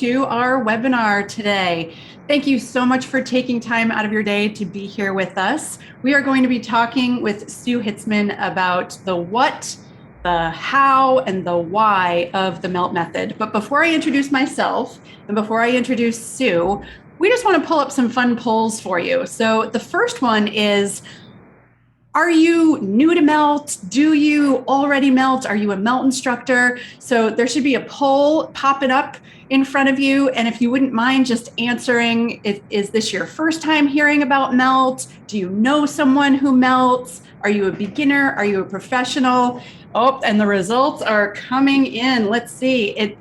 to our webinar today. Thank you so much for taking time out of your day to be here with us. We are going to be talking with Sue Hitzmann about the what, the how, and the why of the MELT method. But before I introduce myself and before I introduce Sue, we just want to pull up some fun polls for you. So the first one is, are you new to MELT? Do you already MELT? Are you a MELT instructor? So there should be a poll popping up in front of you. And if you wouldn't mind just answering, is this your first time hearing about MELT? Do you know someone who MELTs? Are you a beginner? Are you a professional? Oh, and the results are coming in. Let's see. It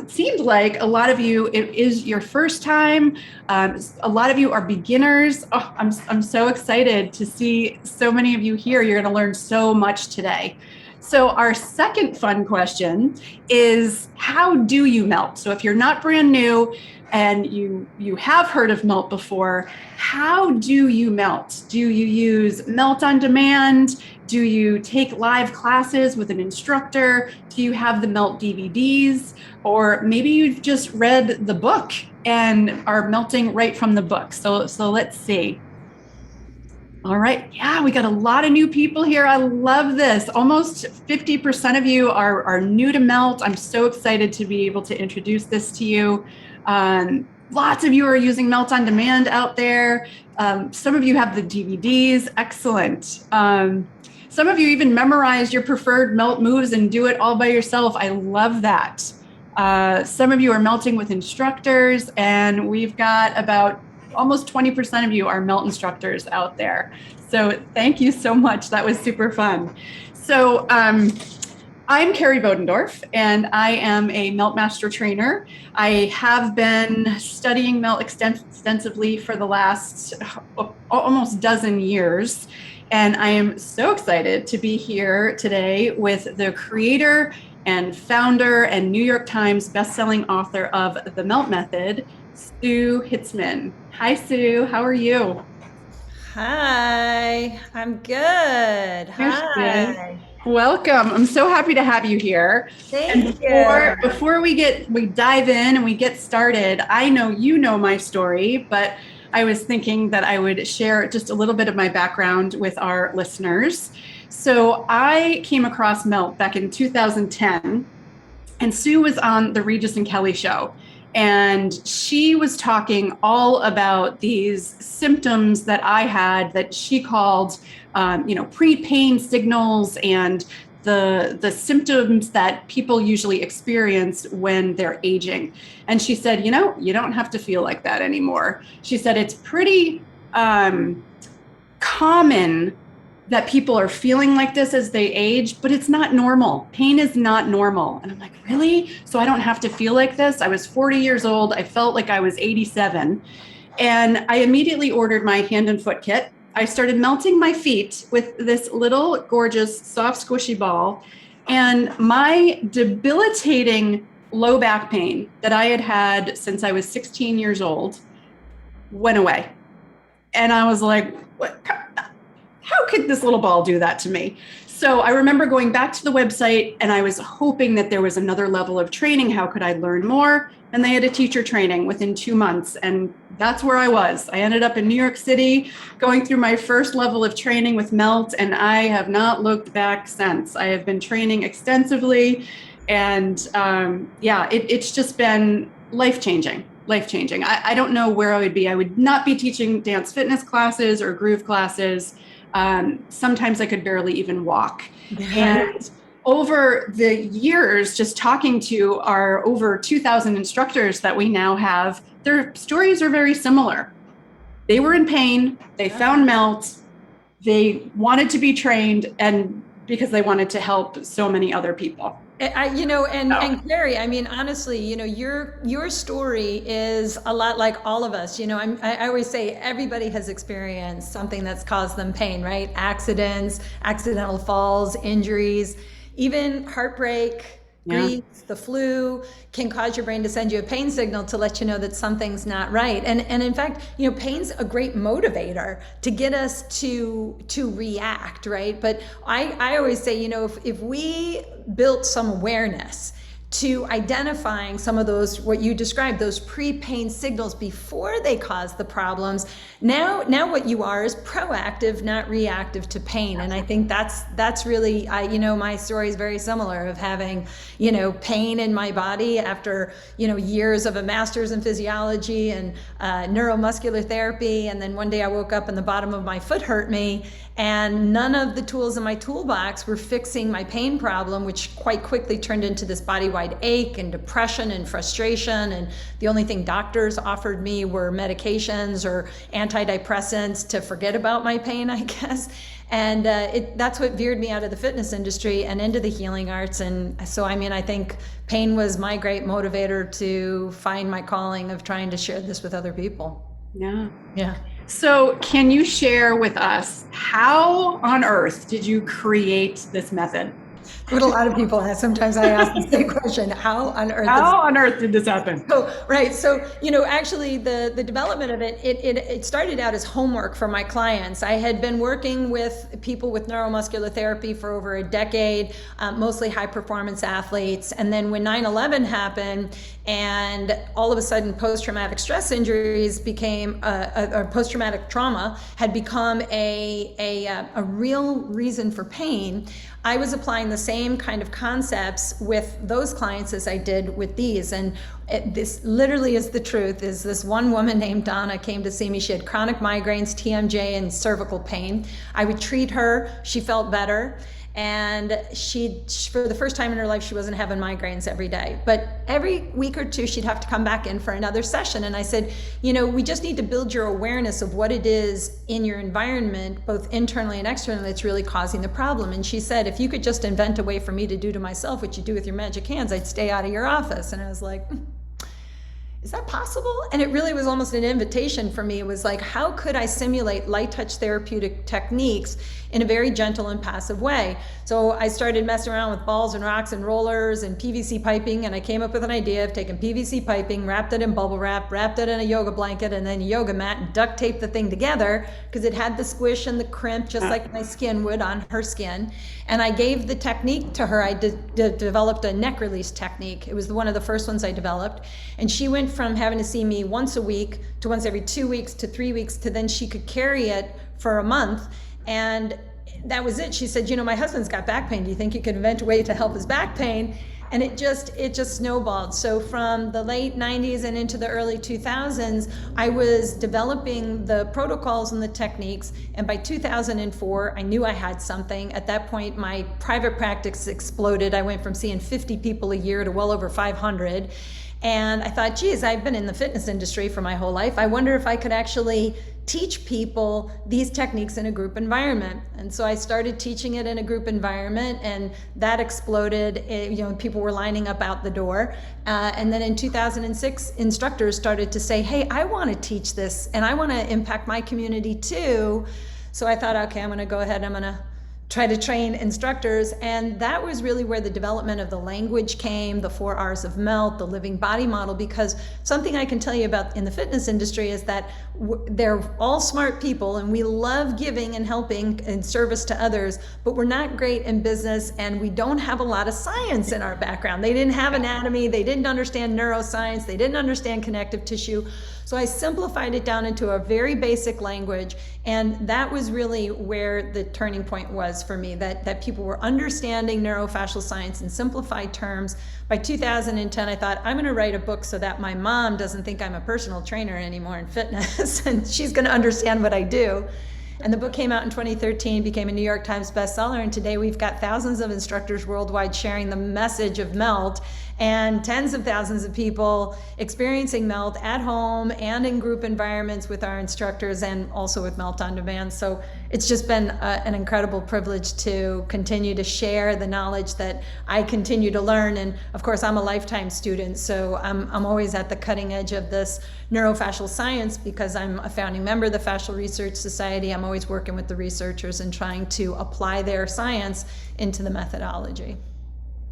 seemed like a lot of you, it is your first time. A lot of you are beginners. Oh, I'm so excited to see so many of you here. You're going to learn so much today. So our second fun question is, how do you MELT? So if you're not brand new and you have heard of MELT before, how do you MELT? Do you use MELT on demand? Do you take live classes with an instructor? Do you have the MELT DVDs? Or maybe you've just read the book and are melting right from the book. So let's see. All right, yeah, we got a lot of new people here. I love this. Almost 50% of you are new to MELT. I'm so excited to be able to introduce this to you. Lots of you are using MELT on demand out there. Some of you have the DVDs, excellent. Some of you even memorize your preferred MELT moves and do it all by yourself. I love that. Some of you are melting with instructors, and we've got about almost 20% of you are MELT instructors out there. So thank you so much. That was super fun. So I'm Kerrie Bodendorf, and I am a MELT master trainer. I have been studying MELT extensively for the last almost dozen years. And I am so excited to be here today with the creator and founder and New York Times bestselling author of The MELT Method, Sue Hitzmann. Hi, Sue. How are you? Hi, I'm good. Hi. Welcome. I'm so happy to have you here. Thank you. Before we dive in and we get started, I know you know my story, but I was thinking that I would share just a little bit of my background with our listeners. So I came across MELT back in 2010, and Sue was on the Regis and Kelly show. And she was talking all about these symptoms that I had that she called, pre-pain signals and the symptoms that people usually experience when they're aging. And she said, you don't have to feel like that anymore. She said it's pretty common that people are feeling like this as they age, but it's not normal. Pain is not normal. And I'm like, really? So I don't have to feel like this? I was 40 years old. I felt like I was 87. And I immediately ordered my hand and foot kit. I started melting my feet with this little gorgeous soft squishy ball. And my debilitating low back pain that I had had since I was 16 years old went away. And I was like, what? How could this little ball do that to me? So I remember going back to the website, and I was hoping that there was another level of training. How could I learn more? And they had a teacher training within 2 months. And that's where I was. I ended up in New York City going through my first level of training with MELT, and I have not looked back since. I have been training extensively. And it's just been life-changing. I don't know where I would be. I would not be teaching dance fitness classes or groove classes. Sometimes I could barely even walk. And over the years, just talking to our over 2,000 instructors that we now have, their stories are very similar. They were in pain, they found MELT, they wanted to be trained, and because they wanted to help so many other people. And Kerrie, I mean, honestly, your story is a lot like all of us. I always say everybody has experienced something that's caused them pain, right? Accidents, accidental falls, injuries, even heartbreak, grief, the flu can cause your brain to send you a pain signal to let you know that something's not right. And in fact, pain's a great motivator to get us to react, right? But I always say, if we built some awareness to identifying some of those, what you described, those pre-pain signals before they cause the problems. Now what you are is proactive, not reactive to pain. And I think that's really, my story is very similar, of having, pain in my body after, years of a master's in physiology and neuromuscular therapy. And then one day I woke up and the bottom of my foot hurt me, and none of the tools in my toolbox were fixing my pain problem, which quite quickly turned into this body-wide ache and depression and frustration. And the only thing doctors offered me were medications or antidepressants to forget about my pain, I guess. And that's what veered me out of the fitness industry and into the healing arts. And so, I think pain was my great motivator to find my calling of trying to share this with other people. Yeah. Yeah. So can you share with us, how on earth did you create this method? What a lot of people ask. Sometimes I ask the same question: How on earth did this happen? Right. So, actually the development of it started out as homework for my clients. I had been working with people with neuromuscular therapy for over a decade, mostly high performance athletes. And then when 9/11 happened, and all of a sudden post-traumatic stress injuries became, or post-traumatic trauma had become a real reason for pain, I was applying the same kind of concepts with those clients as I did with these. And this literally is the truth. Is this one woman named Donna came to see me. She had chronic migraines, TMJ, and cervical pain. I would treat her. She felt better. And she, for the first time in her life, she wasn't having migraines every day. But every week or two, she'd have to come back in for another session. And I said, we just need to build your awareness of what it is in your environment, both internally and externally, that's really causing the problem. And she said, if you could just invent a way for me to do to myself what you do with your magic hands, I'd stay out of your office. And I was like, is that possible? And it really was almost an invitation for me. It was like, how could I simulate light touch therapeutic techniques in a very gentle and passive way? So I started messing around with balls and rocks and rollers and PVC piping, and I came up with an idea of taking PVC piping, wrapped it in bubble wrap, wrapped it in a yoga blanket and then a yoga mat, and duct taped the thing together because it had the squish and the crimp just like my skin would on her skin. And I gave the technique to her. I developed a neck release technique. It was one of the first ones I developed. And she went from having to see me once a week to once every 2 weeks to 3 weeks to then she could carry it for a month. And that was it. She said, my husband's got back pain. Do you think you could invent a way to help his back pain? And it just snowballed. So from the late 90s and into the early 2000s, I was developing the protocols and the techniques. And by 2004, I knew I had something. At that point, my private practice exploded. I went from seeing 50 people a year to well over 500. And I thought, geez, I've been in the fitness industry for my whole life. I wonder if I could actually teach people these techniques in a group environment. And so I started teaching it in a group environment, and that exploded. People were lining up out the door. And then in 2006, instructors started to say, hey, I want to teach this and I want to impact my community too. So I thought, okay, I'm going to go ahead. I'm going to try to train instructors. And that was really where the development of the language came, the 4 R's of melt, the living body model, because something I can tell you about in the fitness industry is that they're all smart people and we love giving and helping and service to others, but we're not great in business and we don't have a lot of science in our background. They didn't have anatomy, they didn't understand neuroscience, they didn't understand connective tissue. So I simplified it down into a very basic language, and that was really where the turning point was for me, that people were understanding neurofascial science in simplified terms. By 2010, I thought, I'm going to write a book so that my mom doesn't think I'm a personal trainer anymore in fitness, and she's going to understand what I do. And the book came out in 2013, became a New York Times bestseller, and today we've got thousands of instructors worldwide sharing the message of MELT, and tens of thousands of people experiencing MELT at home and in group environments with our instructors, and also with MELT on Demand. So it's just been an incredible privilege to continue to share the knowledge that I continue to learn. And of course, I'm a lifetime student, so I'm always at the cutting edge of this neurofascial science because I'm a founding member of the Fascia Research Society. I'm always working with the researchers and trying to apply their science into the methodology.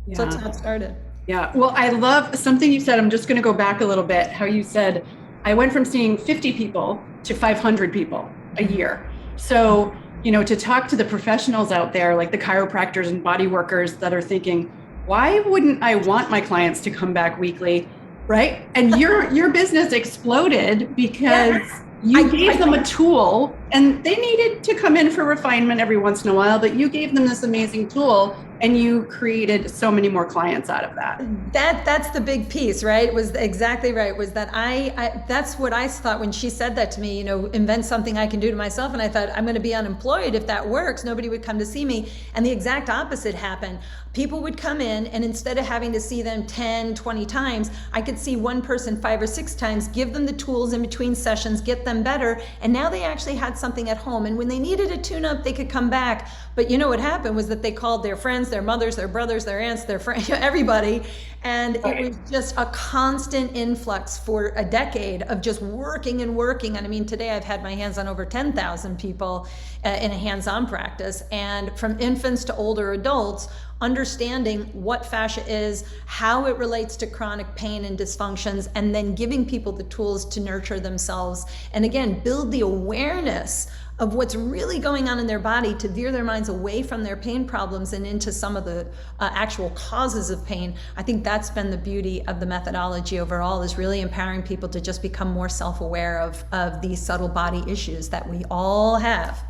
Yeah. So that's how it started. Yeah, well, I love something you said. I'm just going to go back a little bit. How you said, I went from seeing 50 people to 500 people a year. So, to talk to the professionals out there, like the chiropractors and body workers that are thinking, why wouldn't I want my clients to come back weekly? Right. And your business exploded because you gave them a tool, and they needed to come in for refinement every once in a while, but you gave them this amazing tool and you created so many more clients out of that. That's the big piece, right? Was exactly right. Was that I that's what I thought when she said that to me, invent something I can do to myself. And I thought, I'm going to be unemployed if that works. Nobody would come to see me. And the exact opposite happened. People would come in, and instead of having to see them 10, 20 times, I could see one person 5 or 6 times, give them the tools in between sessions, get them better. And now they actually had something at home. And when they needed a tune-up, they could come back. But what happened was that they called their friends, their mothers, their brothers, their aunts, their friends, everybody. And it was just a constant influx for a decade of just working and working. And I mean, today I've had my hands on over 10,000 people in a hands-on practice. And from infants to older adults, understanding what fascia is, how it relates to chronic pain and dysfunctions, and then giving people the tools to nurture themselves. And again, build the awareness of what's really going on in their body to veer their minds away from their pain problems and into some of the actual causes of pain. I think that's been the beauty of the methodology overall, is really empowering people to just become more self-aware of these subtle body issues that we all have.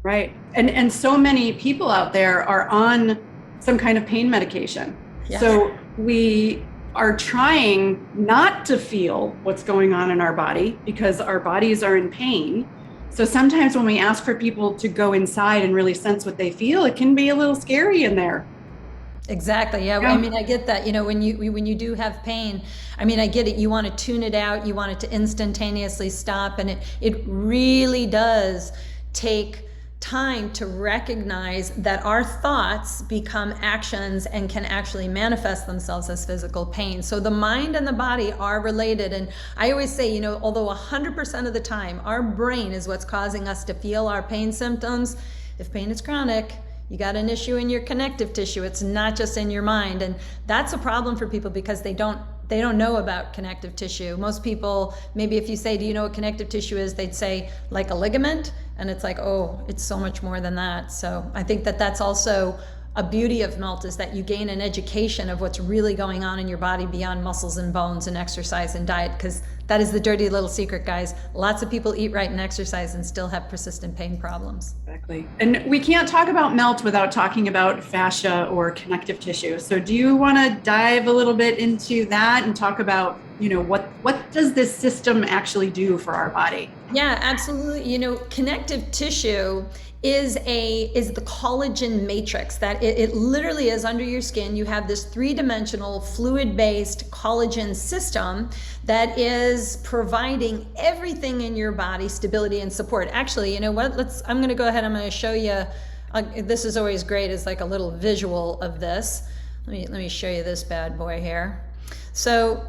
Right. And so many people out there are on some kind of pain medication. Yeah. So we are trying not to feel what's going on in our body because our bodies are in pain. So sometimes when we ask for people to go inside and really sense what they feel, it can be a little scary in there. Exactly. Yeah. I mean, I get that. When you do have pain, I mean, I get it. You want to tune it out. You want it to instantaneously stop. And it really does take time to recognize that our thoughts become actions and can actually manifest themselves as physical pain. So the mind and the body are related. And I always say, although 100% of the time our brain is what's causing us to feel our pain symptoms, if pain is chronic, you got an issue in your connective tissue. It's not just in your mind. And that's a problem for people because they don't know about connective tissue. Most people, maybe if you say, do you know what connective tissue is? They'd say like a ligament. And it's like, oh, it's so much more than that. So I think that that's also a beauty of MELT, is that you gain an education of what's really going on in your body beyond muscles and bones and exercise and diet, because that is the dirty little secret, guys. Lots of people eat right and exercise and still have persistent pain problems. Exactly. And we can't talk about MELT without talking about fascia or connective tissue. So do you want to dive a little bit into that and talk about, what does this system actually do for our body? Yeah, absolutely. Connective tissue is the collagen matrix that it literally is under your skin. You have this 3-dimensional fluid-based collagen system that is providing everything in your body stability and support. Actually, I'm going to go ahead. I'm going to show you. This is always great, is like a little visual of this. Let me show you this bad boy here. So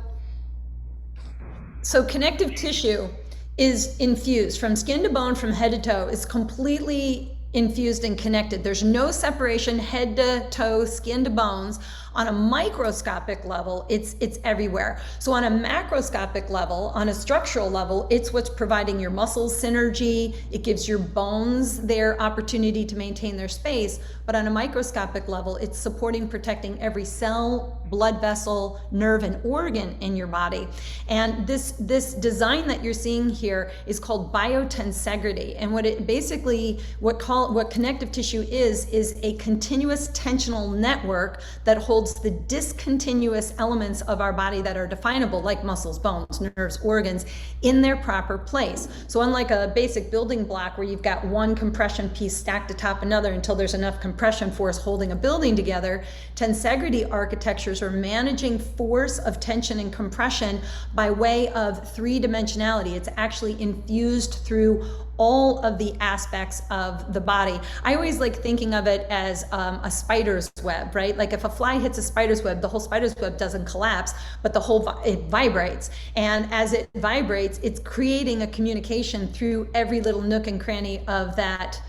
connective tissue is infused from skin to bone, from head to toe. It's completely infused and connected. There's no separation, head to toe, skin to bones. On a microscopic level, it's everywhere. So on a macroscopic level, on a structural level, it's what's providing your muscles synergy. It gives your bones their opportunity to maintain their space. But on a microscopic level, it's supporting, protecting every cell, blood vessel, nerve, and organ in your body. And this design that you're seeing here is called biotensegrity. And what connective tissue is a continuous tensional network that holds the discontinuous elements of our body that are definable, like muscles, bones, nerves, organs, in their proper place. So unlike a basic building block where you've got one compression piece stacked atop another until there's enough compression force holding a building together, tensegrity architectures are managing force of tension and compression by way of 3-dimensionality. It's actually infused through all of the aspects of the body. I always like thinking of it as a spider's web, right? Like if a fly hits a spider's web, the whole spider's web doesn't collapse, but it vibrates. And as it vibrates, it's creating a communication through every little nook and cranny of that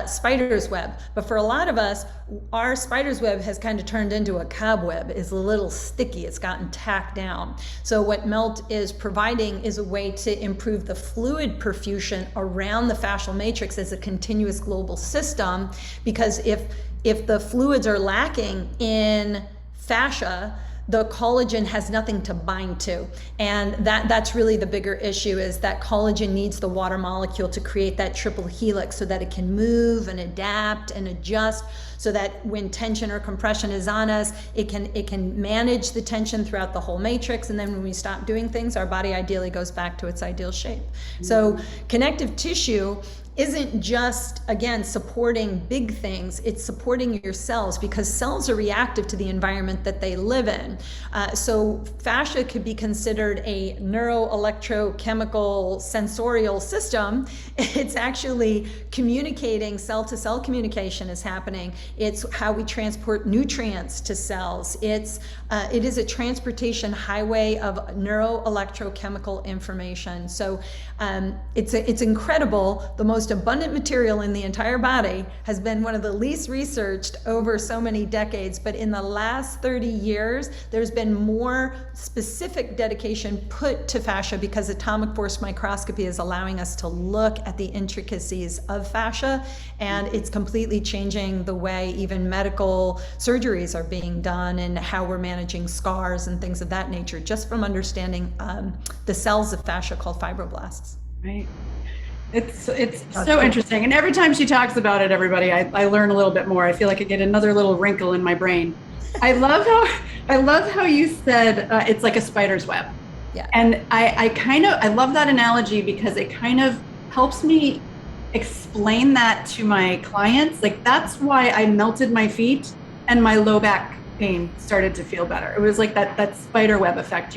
spider's web. But for a lot of us, our spider's web has kind of turned into a cobweb. It's a little sticky. It's gotten tacked down. So what MELT is providing is a way to improve the fluid perfusion around the fascial matrix as a continuous global system, because if the fluids are lacking in fascia, the collagen has nothing to bind to. And that's really the bigger issue, is that collagen needs the water molecule to create that triple helix so that it can move and adapt and adjust, so that when tension or compression is on us, it can manage the tension throughout the whole matrix. And then when we stop doing things, our body ideally goes back to its ideal shape. So connective tissue isn't just, again, supporting big things, it's supporting your cells, because cells are reactive to the environment that they live in. So fascia could be considered a neuroelectrochemical sensorial system. It's actually communicating, cell-to-cell communication is happening. It's how we transport nutrients to cells. It is a transportation highway of neuroelectrochemical information. So it's incredible. The most abundant material in the entire body has been one of the least researched over so many decades, but in the last 30 years, there's been more specific dedication put to fascia, because atomic force microscopy is allowing us to look at the intricacies of fascia, and it's completely changing the way even medical surgeries are being done and how we're managing scars and things of that nature, just from understanding the cells of fascia called fibroblasts. Right. It's so interesting. And every time she talks about it, everybody, I learn a little bit more. I feel like I get another little wrinkle in my brain. I love how you said it's like a spider's web. Yeah. And I love that analogy, because it kind of helps me explain that to my clients. Like, that's why I melted my feet and my low back pain started to feel better. It was like that spider web effect.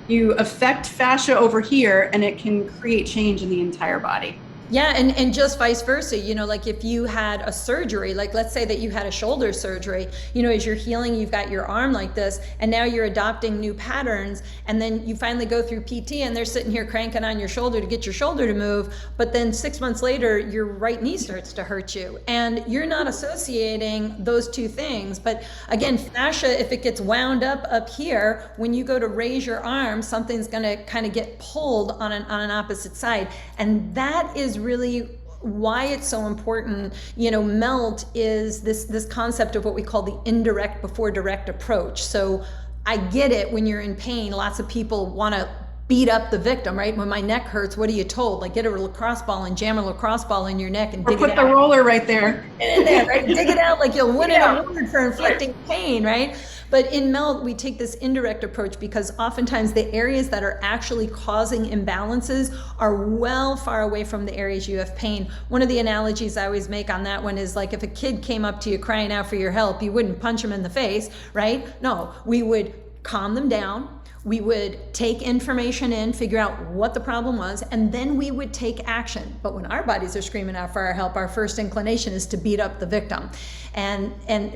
You affect fascia over here, and it can create change in the entire body. Yeah, and just vice versa, like if you had a surgery, like let's say that you had a shoulder surgery, as you're healing, you've got your arm like this, and now you're adopting new patterns, and then you finally go through PT and they're sitting here cranking on your shoulder to get your shoulder to move, but then 6 months later, your right knee starts to hurt you, and you're not associating those two things. But again, fascia, if it gets wound up here, when you go to raise your arm, something's gonna kind of get pulled on an opposite side, and that is really why it's so important. Melt is this concept of what we call the indirect before direct approach. So I get it, when you're in pain, lots of people want to beat up the victim, right? When my neck hurts, what are you told? Like, get a lacrosse ball and jam a lacrosse ball in your neck and dig it out. Or put the roller right there. In there, right? Dig it out like you'll win an award for inflicting pain, right? But in melt, we take this indirect approach, because oftentimes the areas that are actually causing imbalances are well far away from the areas you have pain. One of the analogies I always make on that one is like, if a kid came up to you crying out for your help, you wouldn't punch him in the face, right? No, we would calm them down. We would take information in, figure out what the problem was, and then we would take action. But when our bodies are screaming out for our help, our first inclination is to beat up the victim. And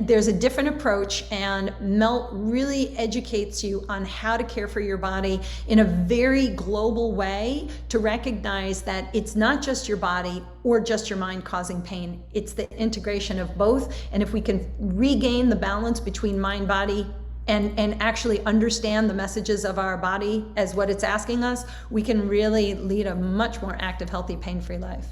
there's a different approach, and melt really educates you on how to care for your body in a very global way, to recognize that it's not just your body or just your mind causing pain. It's the integration of both. And if we can regain the balance between mind, body, and actually understand the messages of our body as what it's asking us, we can really lead a much more active, healthy, pain-free life.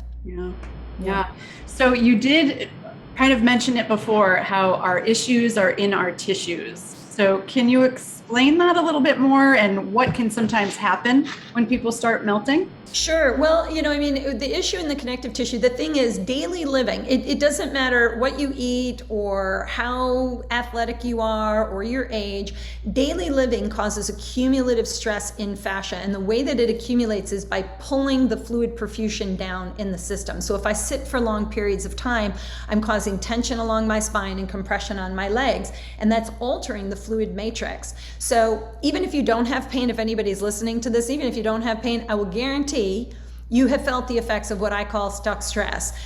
Yeah. So you did kind of mention it before, how our issues are in our tissues. So can you explain that a little bit more, and what can sometimes happen when people start melting? Sure. Well, the issue in the connective tissue, the thing is daily living. It doesn't matter what you eat or how athletic you are or your age. Daily living causes a cumulative stress in fascia. And the way that it accumulates is by pulling the fluid perfusion down in the system. So if I sit for long periods of time, I'm causing tension along my spine and compression on my legs. And that's altering the fluid matrix. So even if you don't have pain, if anybody's listening to this, even if you don't have pain, I will guarantee you have felt the effects of what I call stuck stress.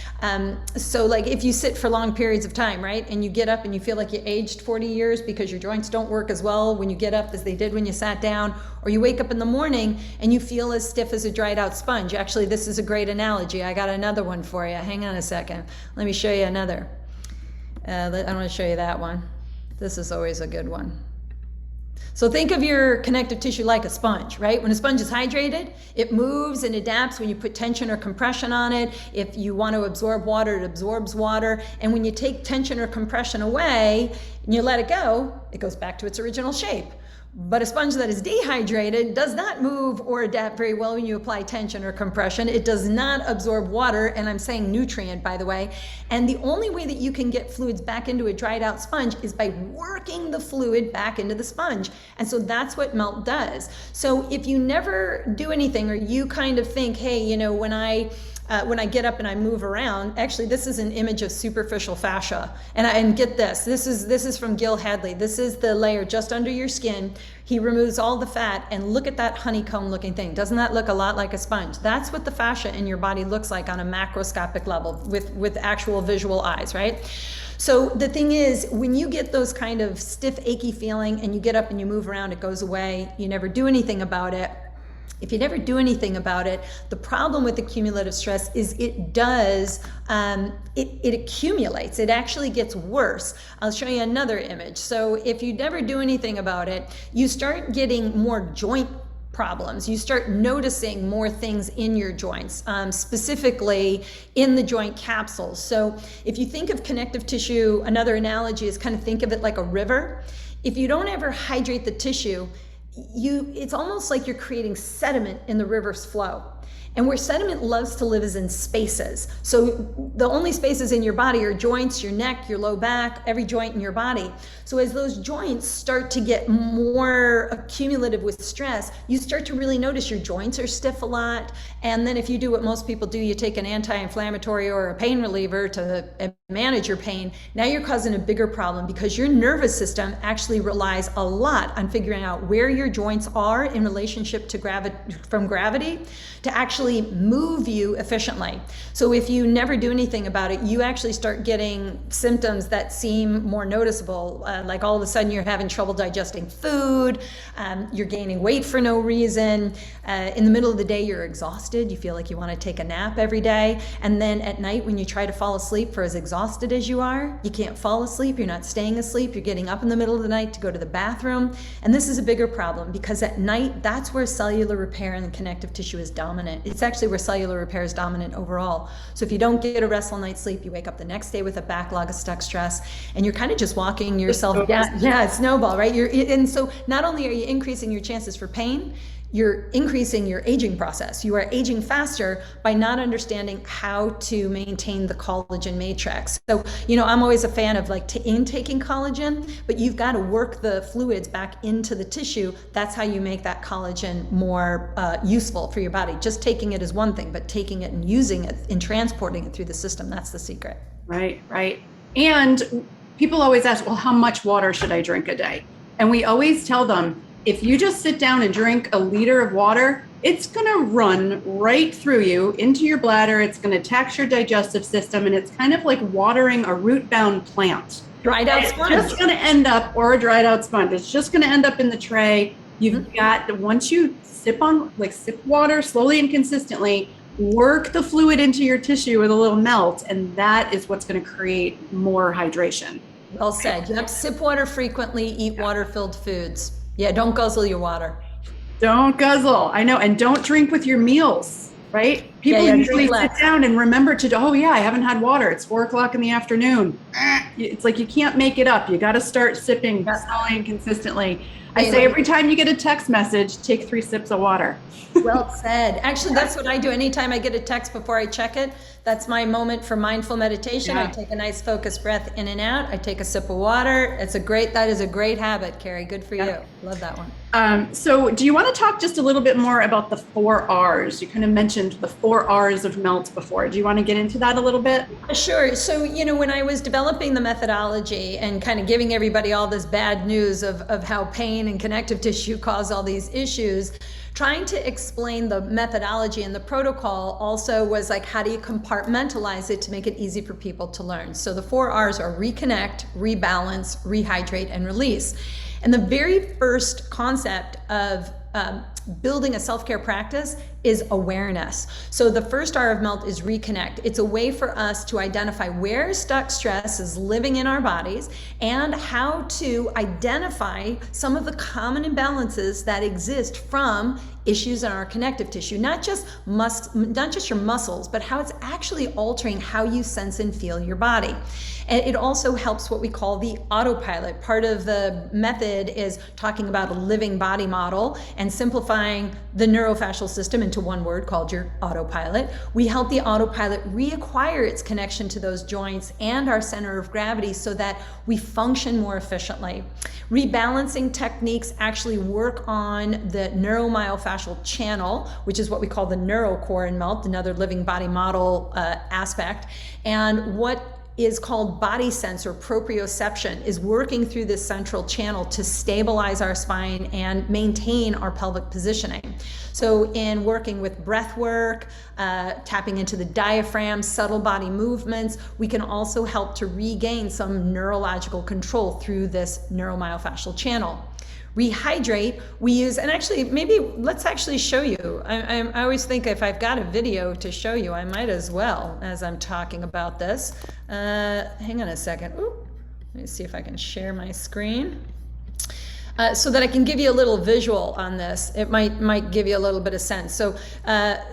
So like if you sit for long periods of time, right, and you get up and you feel like you aged 40 years because your joints don't work as well when you get up as they did when you sat down, or you wake up in the morning and you feel as stiff as a dried out sponge. Actually, this is a great analogy. I got another one for you. Hang on a second. Let me show you another. I want to show you that one. This is always a good one. So think of your connective tissue like a sponge, right? When a sponge is hydrated, it moves and adapts when you put tension or compression on it. If you want to absorb water, it absorbs water. And when you take tension or compression away and you let it go, it goes back to its original shape. But a sponge that is dehydrated does not move or adapt very well when you apply tension or compression. It does not absorb water, and I'm saying nutrient, by the way. And the only way that you can get fluids back into a dried out sponge is by working the fluid back into the sponge. And so that's what melt does. So if you never do anything, or you kind of think, hey, when I get up and I move around, actually, this is an image of superficial fascia. And get this is from Gil Hadley. This is the layer just under your skin. He removes all the fat, and look at that honeycomb looking thing. Doesn't that look a lot like a sponge? That's what the fascia in your body looks like on a macroscopic level with actual visual eyes, right? So the thing is, when you get those kind of stiff, achy feeling and you get up and you move around, it goes away. You never do anything about it. If you never do anything about it, the problem with accumulative stress is it does, it accumulates. It actually gets worse. I'll show you another image. So if you never do anything about it, you start getting more joint problems. You start noticing more things in your joints, specifically in the joint capsules. So if you think of connective tissue, another analogy is kind of think of it like a river. If you don't ever hydrate the tissue, it's almost like you're creating sediment in the river's flow. And where sediment loves to live is in spaces. So the only spaces in your body are joints, your neck, your low back, every joint in your body. So as those joints start to get more accumulative with stress, you start to really notice your joints are stiff a lot. And then if you do what most people do, you take an anti-inflammatory or a pain reliever to manage your pain. Now you're causing a bigger problem because your nervous system actually relies a lot on figuring out where your joints are in relationship to from gravity to actually move you efficiently. So if you never do anything about it, you actually start getting symptoms that seem more noticeable, like all of a sudden you're having trouble digesting food, you're gaining weight for no reason, in the middle of the day you're exhausted, you feel like you want to take a nap every day, and then at night when you try to fall asleep, for as exhausted as you are, you can't fall asleep, you're not staying asleep, you're getting up in the middle of the night to go to the bathroom. And this is a bigger problem because at night, that's where cellular repair and connective tissue is dominant. It's actually where cellular repair is dominant overall. So if you don't get a restful night's sleep, you wake up the next day with a backlog of stuck stress, and you're kind of just walking yourself down. Yeah, snowball, right? And so not only are you increasing your chances for pain, you're increasing your aging process. You are aging faster by not understanding how to maintain the collagen matrix. So, I'm always a fan of intaking collagen, but you've got to work the fluids back into the tissue. That's how you make that collagen more useful for your body. Just taking it is one thing, but taking it and using it and transporting it through the system, that's the secret. Right. And people always ask, well, how much water should I drink a day? And we always tell them, if you just sit down and drink a liter of water, it's going to run right through you into your bladder. It's going to tax your digestive system. And it's kind of like watering a root-bound plant. Dried out sponge. It's just going to end up, or a dried out sponge. It's just going to end up in the tray. You've got, once you sip water slowly and consistently, work the fluid into your tissue with a little melt. And that is what's going to create more hydration. Well said. Yep. Sip water frequently, eat water-filled foods. Yeah, don't guzzle your water. Don't guzzle. I know. And don't drink with your meals, right? People usually sit down and remember I haven't had water. It's 4:00 in the afternoon. It's like you can't make it up. You got to start sipping slowly and consistently. I say every time you get a text message, take 3 sips of water. Well said. Actually, that's what I do. Anytime I get a text before I check it, that's my moment for mindful meditation. I take a nice focused breath in and out. I take a sip of water. That is a great habit, Kerrie. Good for you. Love that one. So do you want to talk just a little bit more about the 4 R's? You kind of mentioned the 4 R's of melt before. Do you want to get into that a little bit? Sure. So, when I was developing the methodology and kind of giving everybody all this bad news of how pain and connective tissue cause all these issues, trying to explain the methodology and the protocol also was like, how do you compartmentalize it to make it easy for people to learn? So the 4 R's are reconnect, rebalance, rehydrate, and release. And the very first concept of building a self-care practice is awareness. So the first R of MELT is reconnect. It's a way for us to identify where stuck stress is living in our bodies and how to identify some of the common imbalances that exist from issues in our connective tissue, not just your muscles, but how it's actually altering how you sense and feel your body. And it also helps what we call the autopilot. Part of the method is talking about a living body model and simplifying the neurofascial system into one word called your autopilot. We help the autopilot reacquire its connection to those joints and our center of gravity so that we function more efficiently. Rebalancing techniques actually work on the neuromyofascial channel, which is what we call the neurocore in MELT, another living body model aspect. And what is called body sense or proprioception is working through this central channel to stabilize our spine and maintain our pelvic positioning. So in working with breath work, tapping into the diaphragm, subtle body movements, we can also help to regain some neurological control through this neuromyofascial channel. Rehydrate, we use, and actually maybe let's actually show you. I always think if I've got a video to show you, I might as well as I'm talking about this. Hang on a second. Ooh, let me see if I can share my screen. So that I can give you a little visual on this. It might give you a little bit of sense. So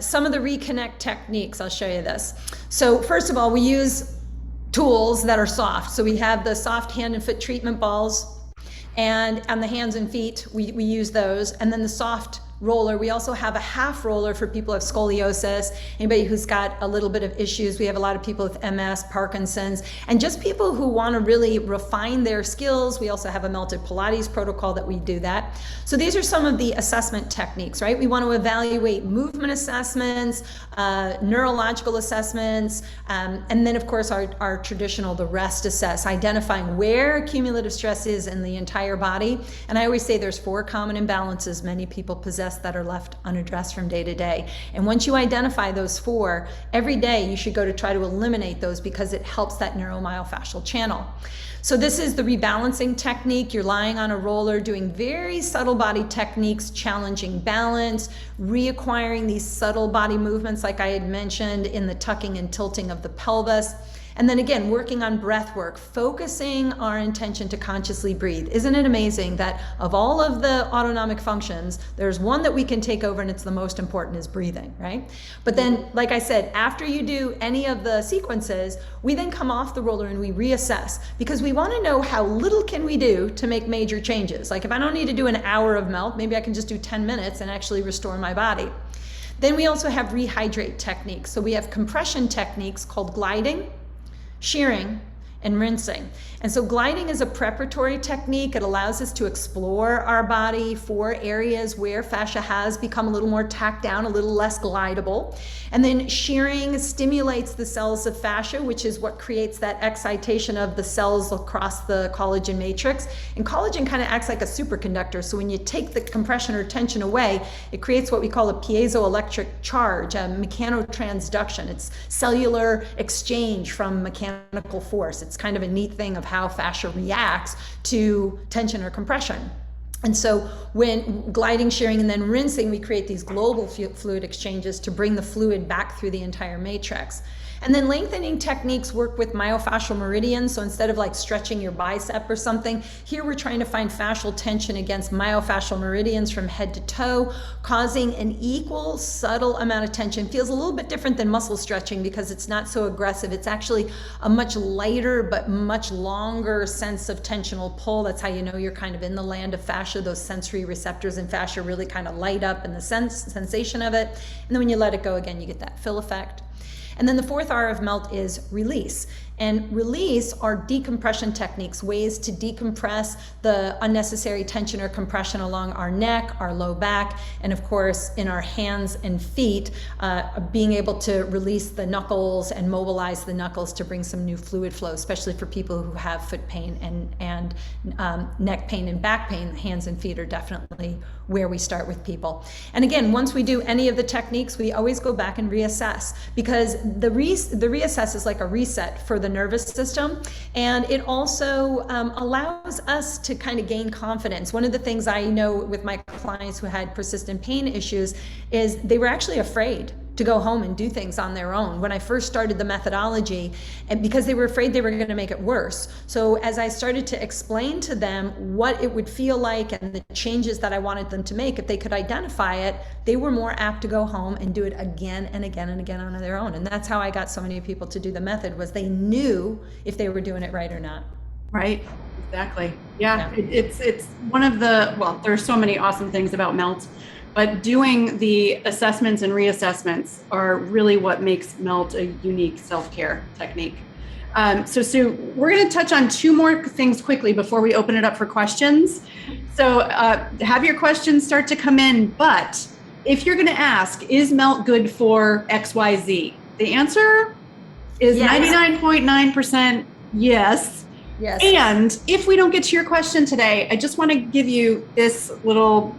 some of the reconnect techniques, I'll show you this. So first of all, we use tools that are soft. So we have the soft hand and foot treatment balls, and on the hands and feet, we use those. And then the soft roller, we also have a half roller for people who have scoliosis, anybody who's got a little bit of issues. We have a lot of people with MS, Parkinson's, and just people who want to really refine their skills. We also have a melted Pilates protocol that we do that. So these are some of the assessment techniques, right? We want to evaluate movement assessments, neurological assessments, and then of course our traditional, the rest assess, identifying where cumulative stress is in the entire body. And I always say there's 4 common imbalances many people possess that are left unaddressed from day to day. And once you identify those 4, every day you should go to try to eliminate those because it helps that neuromyofascial channel. So this is the rebalancing technique. You're lying on a roller, doing very subtle body techniques, challenging balance, reacquiring these subtle body movements like I had mentioned in the tucking and tilting of the pelvis. And then again, working on breath work, focusing our intention to consciously breathe. Isn't it amazing that of all of the autonomic functions, there's one that we can take over and it's the most important, is breathing, right? But then, like I said, after you do any of the sequences, we then come off the roller and we reassess because we want to know how little can we do to make major changes. Like if I don't need to do an hour of MELT, maybe I can just do 10 minutes and actually restore my body. Then we also have rehydrate techniques. So we have compression techniques called gliding, shearing, and rinsing. And so gliding is a preparatory technique. It allows us to explore our body for areas where fascia has become a little more tacked down, a little less glidable. And then shearing stimulates the cells of fascia, which is what creates that excitation of the cells across the collagen matrix. And collagen kind of acts like a superconductor. So when you take the compression or tension away, it creates what we call a piezoelectric charge, a mechanotransduction. It's cellular exchange from mechanical force. It's kind of a neat thing of how fascia reacts to tension or compression. And so when gliding, shearing, and then rinsing, we create these global fluid exchanges to bring the fluid back through the entire matrix. And then lengthening techniques work with myofascial meridians. So instead of like stretching your bicep or something, here we're trying to find fascial tension against myofascial meridians from head to toe, causing an equal, subtle amount of tension. Feels a little bit different than muscle stretching because it's not so aggressive. It's actually a much lighter but much longer sense of tensional pull. That's how you know you're kind of in the land of fascia. Those sensory receptors in fascia really kind of light up in the sensation of it. And then when you let it go again, you get that fill effect. And then the 4th R of MELT is release. And release are decompression techniques, ways to decompress the unnecessary tension or compression along our neck, our low back, and of course in our hands and feet, being able to release the knuckles and mobilize the knuckles to bring some new fluid flow, especially for people who have foot pain and neck pain and back pain. Hands and feet are definitely where we start with people. And again, once we do any of the techniques, we always go back and reassess because the reassess is like a reset for the the nervous system. And it also allows us to kind of gain confidence. One of the things I know with my clients who had persistent pain issues is they were actually afraid to go home and do things on their own when I first started the methodology, and because they were afraid they were going to make it worse. So as I started to explain to them what it would feel like and the changes that I wanted them to make, if they could identify it, they were more apt to go home and do it again and again and again on their own. And that's how I got so many people to do the method, was they knew if they were doing it right or not. Right. Exactly. Yeah. It's one of the, well, there's so many awesome things about MELT, but doing the assessments and reassessments are really what makes MELT a unique self-care technique. So Sue, we're going to touch on two more things quickly before we open it up for questions. So have your questions start to come in, but if you're going to ask, is MELT good for XYZ? The answer is 99.9% yes. Yes. And if we don't get to your question today, I just want to give you this little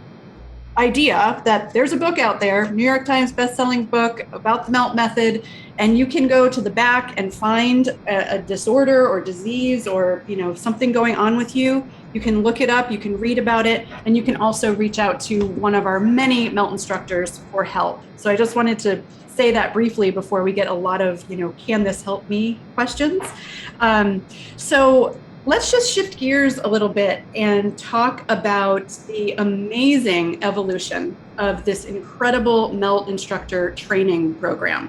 idea that there's a book out there, New York Times bestselling book about the MELT method, and you can go to the back and find a disorder or disease or something going on with you. You can look it up, you can read about it, and you can also reach out to one of our many MELT instructors for help. So I just wanted to say that briefly before we get a lot of can this help me questions. So let's just shift gears a little bit and talk about the amazing evolution of this incredible MELT instructor training program.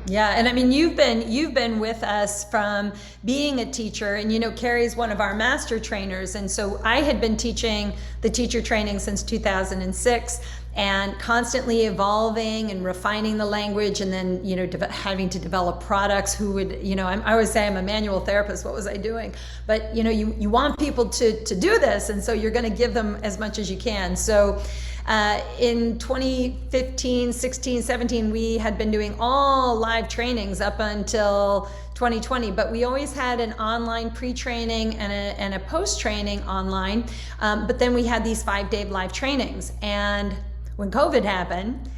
Yeah, and I mean, you've been with us from being a teacher, and Kerrie's one of our master trainers, and so I had been teaching the teacher training since 2006. And constantly evolving and refining the language, and then having to develop products who would I always say I'm a manual therapist. What was I doing? But you want people to do this, and so you're going to give them as much as you can. So in 2015, 16, 17, we had been doing all live trainings up until 2020, but we always had an online pre-training and a post-training online. But then we had these 5-day live trainings, and when COVID happened,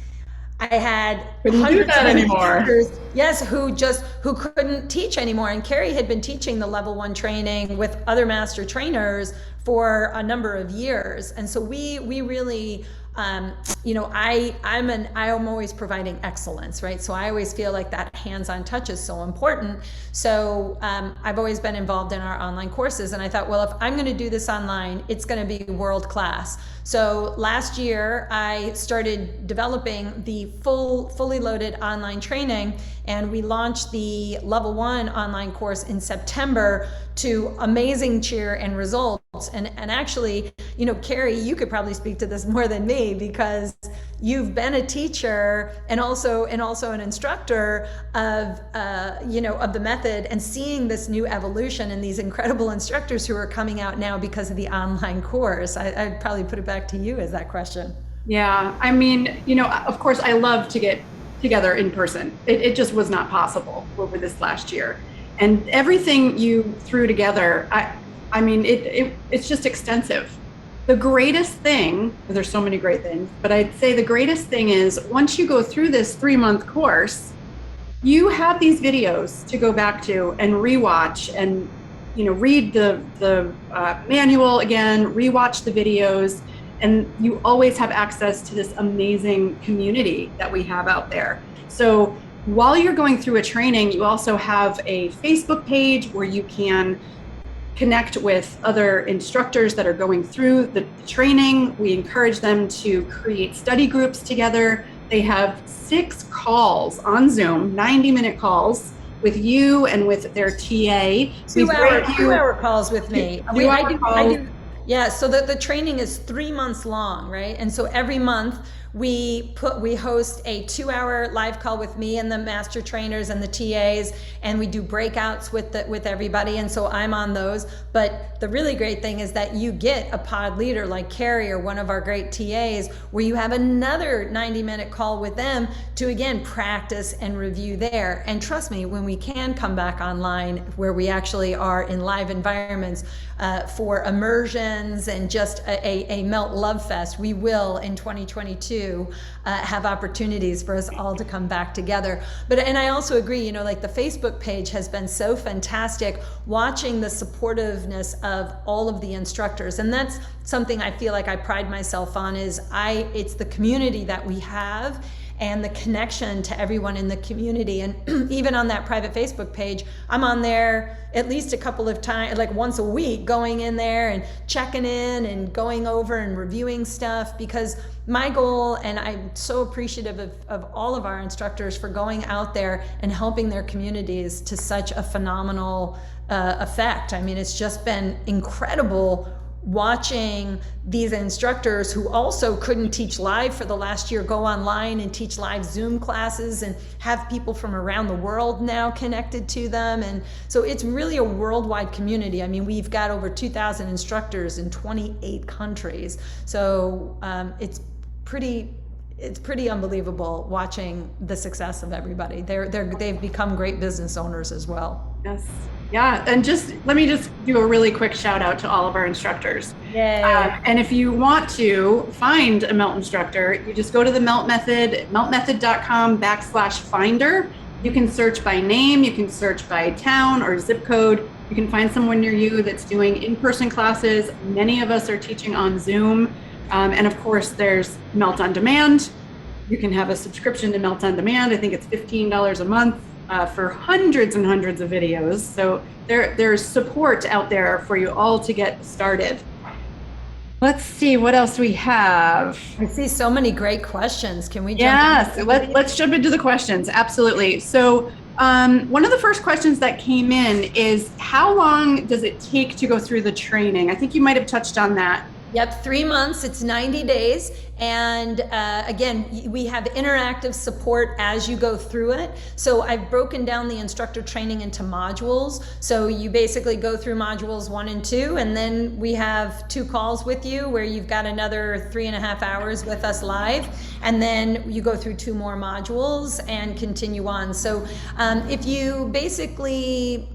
I had hundreds of teachers, yes, who couldn't teach anymore. And Kerrie had been teaching the level 1 training with other master trainers for a number of years, and so we really I'm always providing excellence, right? So I always feel like that hands-on touch is so important. So I've always been involved in our online courses, and I thought, well, if I'm going to do this online, it's going to be world class. So last year I started developing the fully loaded online training, and we launched the level 1 online course in September to amazing cheer and results. And actually, Kerrie, you could probably speak to this more than me, because you've been a teacher and also an instructor of the method, and seeing this new evolution and these incredible instructors who are coming out now because of the online course. I'd probably put it back to you as that question. Yeah, I mean, of course, I love to get together in person. It just was not possible over this last year. And everything you threw together, I mean, it's just extensive. The greatest thing, there's so many great things, but I'd say the greatest thing is once you go through this 3-month course, you have these videos to go back to and rewatch and, read the manual again, rewatch the videos, and you always have access to this amazing community that we have out there. So while you're going through a training, you also have a Facebook page where you can connect with other instructors that are going through the training. We encourage them to create study groups together. They have 6 calls on Zoom, 90-minute calls with you and with their TA. 2-hour calls with me. I do. Yeah, so the training is 3 months long, right? And so every month we host a 2-hour live call with me and the master trainers and the TAs, and we do breakouts with everybody, and so I'm on those. But the really great thing is that you get a pod leader like Kerrie or one of our great TAs, where you have another 90-minute call with them to again practice and review there. And trust me, when we can come back online, where we actually are in live environments for immersions and just a MELT Love Fest, we will in 2022. do have opportunities for us all to come back together. And I also agree, like the Facebook page has been so fantastic, watching the supportiveness of all of the instructors. And that's something I feel like I pride myself on, is it's the community that we have and the connection to everyone in the community. And even on that private Facebook page, I'm on there at least a couple of times, like once a week, going in there and checking in and going over and reviewing stuff, because my goal, and I'm so appreciative of all of our instructors for going out there and helping their communities to such a phenomenal effect. I mean, it's just been incredible watching these instructors who also couldn't teach live for the last year go online and teach live Zoom classes and have people from around the world now connected to them. And so it's really a worldwide community. I mean, we've got over 2,000 instructors in 28 countries. So it's pretty unbelievable watching the success of everybody. They've become great business owners as well. Yes. Yeah. And let me do a really quick shout out to all of our instructors. Yay. And if you want to find a MELT instructor, you just go to the MELT Method, meltmethod.com/finder. You can search by name, you can search by town or zip code. You can find someone near you that's doing in-person classes. Many of us are teaching on Zoom. And of course, there's MELT on Demand. You can have a subscription to MELT on Demand. I think it's $15 a month for hundreds and hundreds of videos. So there's support out there for you all to get started. Let's see what else we have. I see so many great questions. Can we jump Yes, let's jump into the questions. Absolutely. So one of the first questions that came in is, how long does it take to go through the training? I think you might have touched on that. Yep, 3 months, it's 90 days. And again, we have interactive support as you go through it. So I've broken down the instructor training into modules. So you basically go through modules 1 and 2, and then we have 2 calls with you where you've got another 3.5 hours with us live. And then you go through 2 more modules and continue on. So if you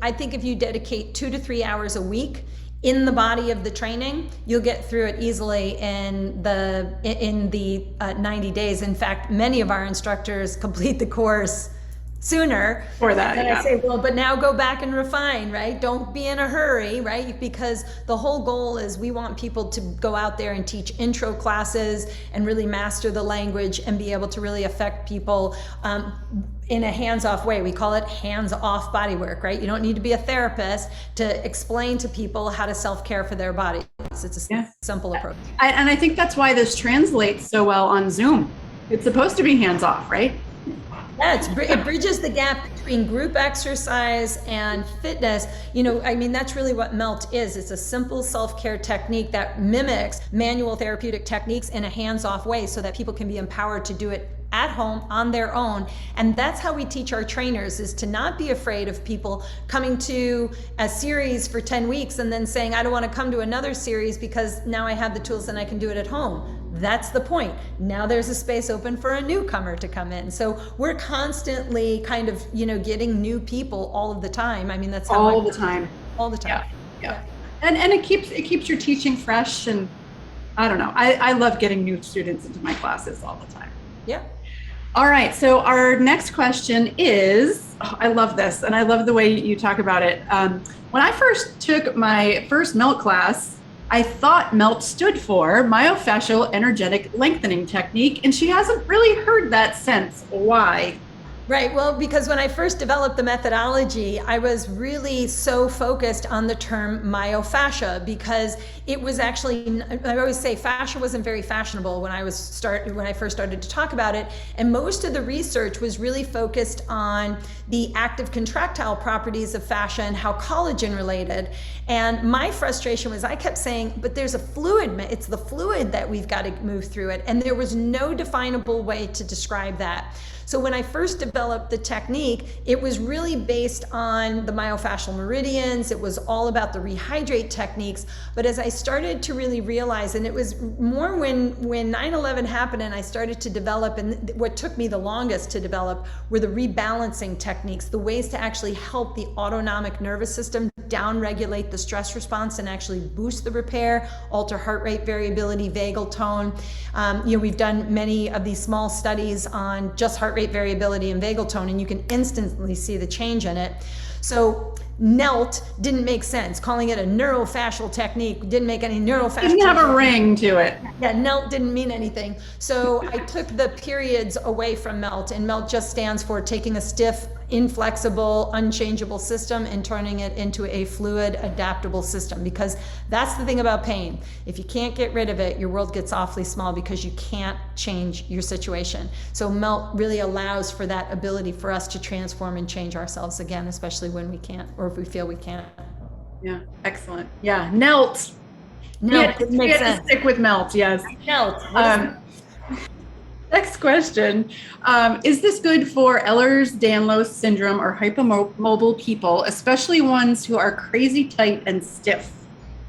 I think if you dedicate 2 to 3 hours a week in the body of the training, you'll get through it easily in the 90 days. In fact, many of our instructors complete the course sooner. For that, and yeah. I say, well, but now go back and refine, right? Don't be in a hurry, right? Because the whole goal is we want people to go out there and teach intro classes and really master the language and be able to really affect people in a hands-off way. We call it hands-off bodywork, right? You don't need to be a therapist to explain to people how to self-care for their bodies. It's a simple approach. And I think that's why this translates so well on Zoom. It's supposed to be hands-off, right? Yeah, it bridges the gap between group exercise and fitness. I mean, that's really what MELT is. It's a simple self-care technique that mimics manual therapeutic techniques in a hands-off way so that people can be empowered to do it at home on their own. And that's how we teach our trainers, is to not be afraid of people coming to a series for 10 weeks and then saying, I don't want to come to another series because now I have the tools and I can do it at home. That's the point. Now there's a space open for a newcomer to come in. So we're constantly kind of, getting new people all of the time. I mean, that's how all the time. Yeah. And it keeps your teaching fresh. And I don't know, I love getting new students into my classes all the time. Yeah. All right, so our next question is, I love this, and I love the way you talk about it. When I first took my first MELT class, I thought MELT stood for myofascial energetic lengthening technique, and she hasn't really heard that since. Why? Right. Well, because when I first developed the methodology, I was really so focused on the term myofascia, because it was actually, I always say fascia wasn't very fashionable when I first started to talk about it. And most of the research was really focused on the active contractile properties of fascia and how collagen related. And my frustration was I kept saying, but there's a fluid, it's the fluid that we've got to move through it. And there was no definable way to describe that. So when I first developed the technique, it was really based on the myofascial meridians. It was all about the rehydrate techniques. But as I started to really realize, and it was more when 9/11 happened and I started to develop, and what took me the longest to develop were the rebalancing techniques, the ways to actually help the autonomic nervous system downregulate the stress response and actually boost the repair, alter heart rate variability, vagal tone. We've done many of these small studies on just heart rate variability and vagal tone, and you can instantly see the change in it. So NELT didn't make sense. Calling it a neurofascial technique didn't make any neurofascial. Didn't have a ring to it. Yeah, NELT didn't mean anything. So I took the periods away from MELT, and MELT just stands for taking a stiff, inflexible, unchangeable system and turning it into a fluid, adaptable system, because that's the thing about pain. If you can't get rid of it, your world gets awfully small because you can't change your situation. So MELT really allows for that ability for us to transform and change ourselves again, especially when we can't, or if we feel we can't. Yeah, excellent. Yeah, NELT. NELT makes sense. Stick with MELT, yes. NELT. Next question. Is this good for Ehlers-Danlos syndrome or hypermobile people, especially ones who are crazy tight and stiff?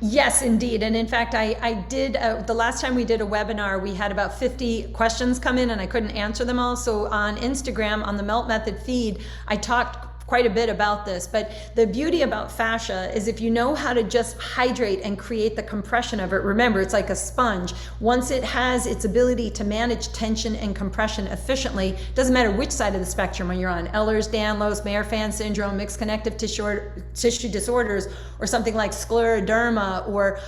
Yes, indeed. And in fact, I did, the last time we did a webinar, we had about 50 questions come in and I couldn't answer them all. So on Instagram, on the MELT Method feed, I talked quite a bit about this, but the beauty about fascia is if you know how to just hydrate and create the compression of it, remember, it's like a sponge. Once it has its ability to manage tension and compression efficiently, doesn't matter which side of the spectrum when you're on, Ehlers-Danlos, Mayer-Fan syndrome, mixed connective tissue disorders, or something like scleroderma, or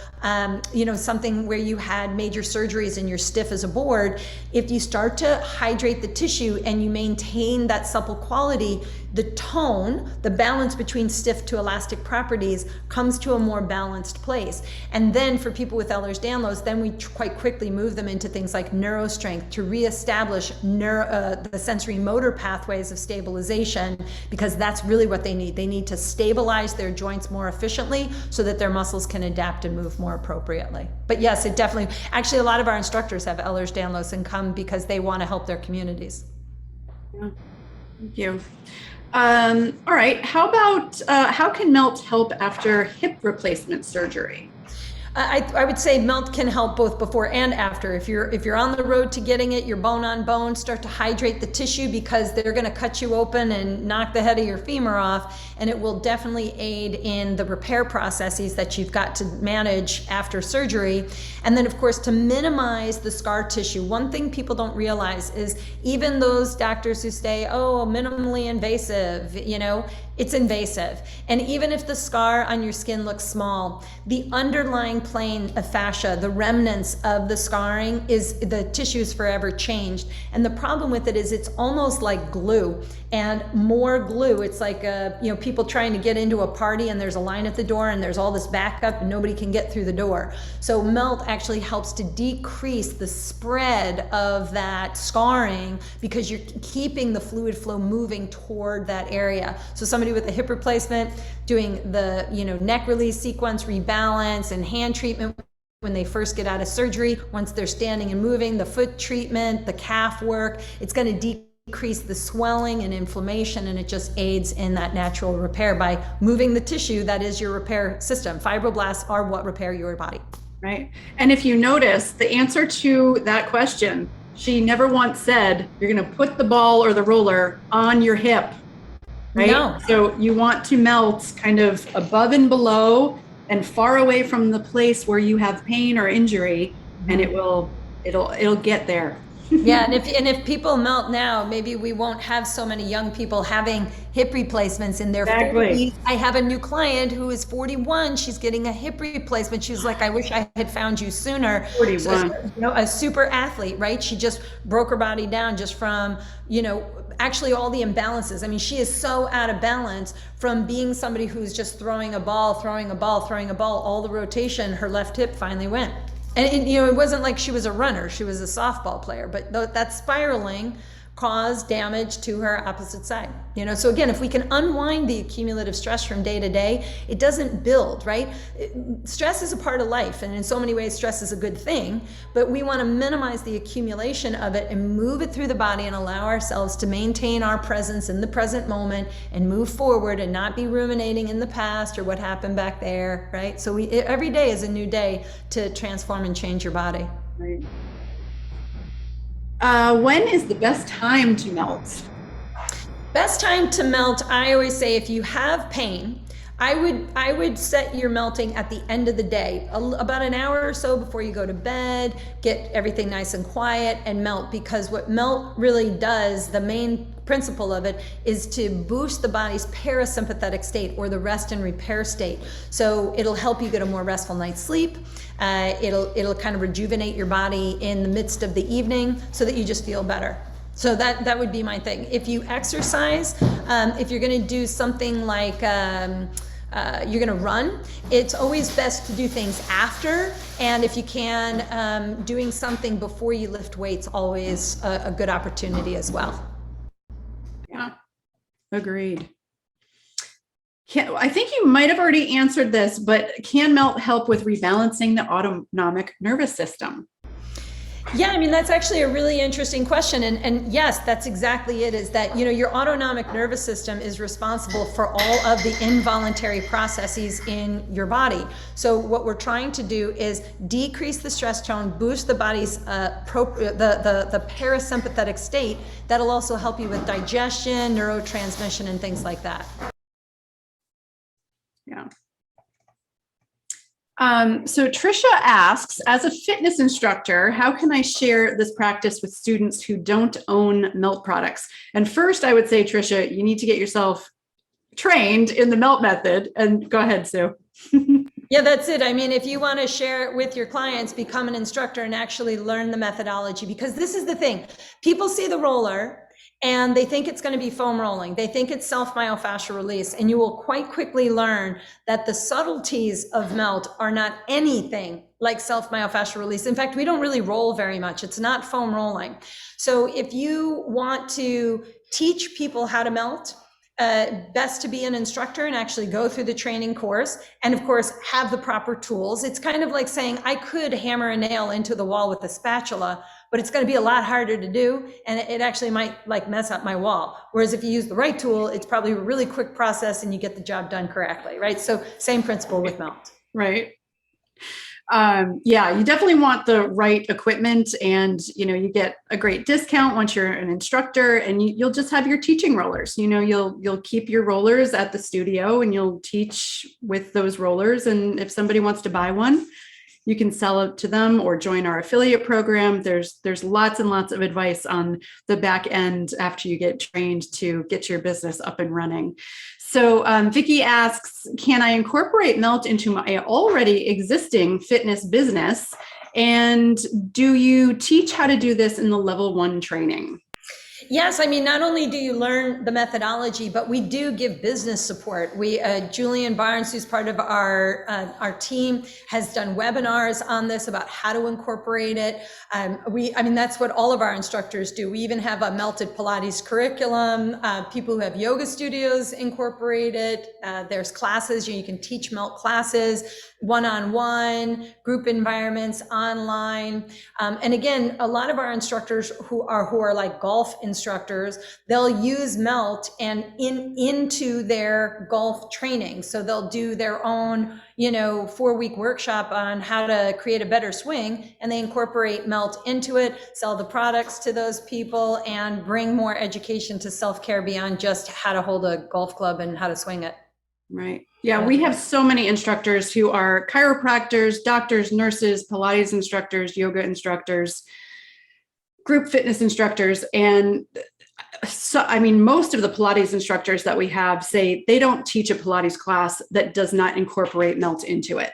something where you had major surgeries and you're stiff as a board. If you start to hydrate the tissue and you maintain that supple quality, the tone, the balance between stiff to elastic properties comes to a more balanced place. And then for people with Ehlers-Danlos, then we quite quickly move them into things like neurostrength to reestablish the sensory motor pathways of stabilization, because that's really what they need. They need to stabilize their joints more efficiently so that their muscles can adapt and move more appropriately. But yes, it definitely, actually a lot of our instructors have Ehlers-Danlos and come because they want to help their communities. Yeah. Thank you. All right. How about how can MELT help after hip replacement surgery? I would say MELT can help both before and after. If you're on the road to getting it, you're bone on bone, start to hydrate the tissue, because they're going to cut you open and knock the head of your femur off, and it will definitely aid in the repair processes that you've got to manage after surgery. And then of course, to minimize the scar tissue, one thing people don't realize is even those doctors who say, oh, minimally invasive, it's invasive. And even if the scar on your skin looks small, the underlying plane of fascia, the remnants of the scarring, is the tissue is forever changed. And the problem with it is it's almost like glue, and more glue. It's like people trying to get into a party and there's a line at the door and there's all this backup and nobody can get through the door. So MELT actually helps to decrease the spread of that scarring, because you're keeping the fluid flow moving toward that area. So somebody with a hip replacement doing the neck release sequence, rebalance, and hand treatment when they first get out of surgery, once they're standing and moving, the foot treatment, the calf work, it's going to decrease the swelling and inflammation, and it just aids in that natural repair by moving the tissue that is your repair system. Fibroblasts are what repair your body. Right. And if you notice, the answer to that question, she never once said you're going to put the ball or the roller on your hip. Right? No. So you want to MELT kind of above and below and far away from the place where you have pain or injury, and it'll get there. Yeah, and if people MELT now, maybe we won't have so many young people having hip replacements in their 40s. I have a new client who is 41. She's getting a hip replacement. She was like, I wish I had found you sooner. 41. So, a super athlete, right? She just broke her body down just from, actually all the imbalances. I mean, she is so out of balance from being somebody who's just throwing a ball, all the rotation, her left hip finally went. And it wasn't like she was a runner, she was a softball player, but that spiraling cause damage to her opposite side. So again, if we can unwind the accumulative stress from day to day, it doesn't build, right? Stress is a part of life, and in so many ways stress is a good thing, but we want to minimize the accumulation of it and move it through the body and allow ourselves to maintain our presence in the present moment and move forward and not be ruminating in the past or what happened back there, right? So every day is a new day to transform and change your body. Right. When is the best time to melt? Best time to melt, I always say, if you have pain, I would set your melting at the end of the day, about an hour or so before you go to bed, get everything nice and quiet and melt, because what melt really does, the main principle of it, is to boost the body's parasympathetic state, or the rest and repair state. So it'll help you get a more restful night's sleep. It'll kind of rejuvenate your body in the midst of the evening so that you just feel better. So that would be my thing. If you exercise, if you're going to do something like you're going to run, it's always best to do things after. And if you can, doing something before you lift weights, always a good opportunity as well. Yeah, agreed. I think you might have already answered this, but can melt help with rebalancing the autonomic nervous system? Yeah, I mean, that's actually a really interesting question. And yes, that's exactly it, is that, your autonomic nervous system is responsible for all of the involuntary processes in your body. So what we're trying to do is decrease the stress tone, boost the body's the parasympathetic state. That'll also help you with digestion, neurotransmission, and things like that. Yeah. So Trisha asks, as a fitness instructor, how can I share this practice with students who don't own melt products? And first, I would say, Trisha, you need to get yourself trained in the melt method. And go ahead, Sue. Yeah, that's it. I mean, if you want to share it with your clients, become an instructor and actually learn the methodology, because this is the thing. People see the roller and they think it's going to be foam rolling. They think it's self-myofascial release. And you will quite quickly learn that the subtleties of melt are not anything like self-myofascial release. In fact, we don't really roll very much. It's not foam rolling. So if you want to teach people how to melt, best to be an instructor and actually go through the training course, and of course have the proper tools. It's kind of like saying I could hammer a nail into the wall with a spatula, but it's going to be a lot harder to do, and it actually might like mess up my wall. Whereas if you use the right tool, it's probably a really quick process and you get the job done correctly, right? So same principle with melt. Right. Yeah, you definitely want the right equipment, and you get a great discount once you're an instructor, and you'll just have your teaching rollers. You'll keep your rollers at the studio and you'll teach with those rollers. And if somebody wants to buy one, you can sell it to them or join our affiliate program. There's lots and lots of advice on the back end after you get trained to get your business up and running. So Vicki asks, can I incorporate melt into my already existing fitness business? And do you teach how to do this in the level 1 training? Yes, I mean, not only do you learn the methodology, but we do give business support. Julian Barnes, who's part of our team, has done webinars on this about how to incorporate it. That's what all of our instructors do. We even have a melted Pilates curriculum. People who have yoga studios incorporate it. There's classes, you can teach melt classes, one-on-one, group environments, online. And again, a lot of our instructors who are like golf instructors, they'll use melt and into their golf training. So they'll do their own, 4-week workshop on how to create a better swing, and they incorporate melt into it, sell the products to those people, and bring more education to self-care beyond just how to hold a golf club and how to swing it. Right. Yeah, we have so many instructors who are chiropractors, doctors, nurses, Pilates instructors, yoga instructors, group fitness instructors. And so, most of the Pilates instructors that we have say they don't teach a Pilates class that does not incorporate melt into it.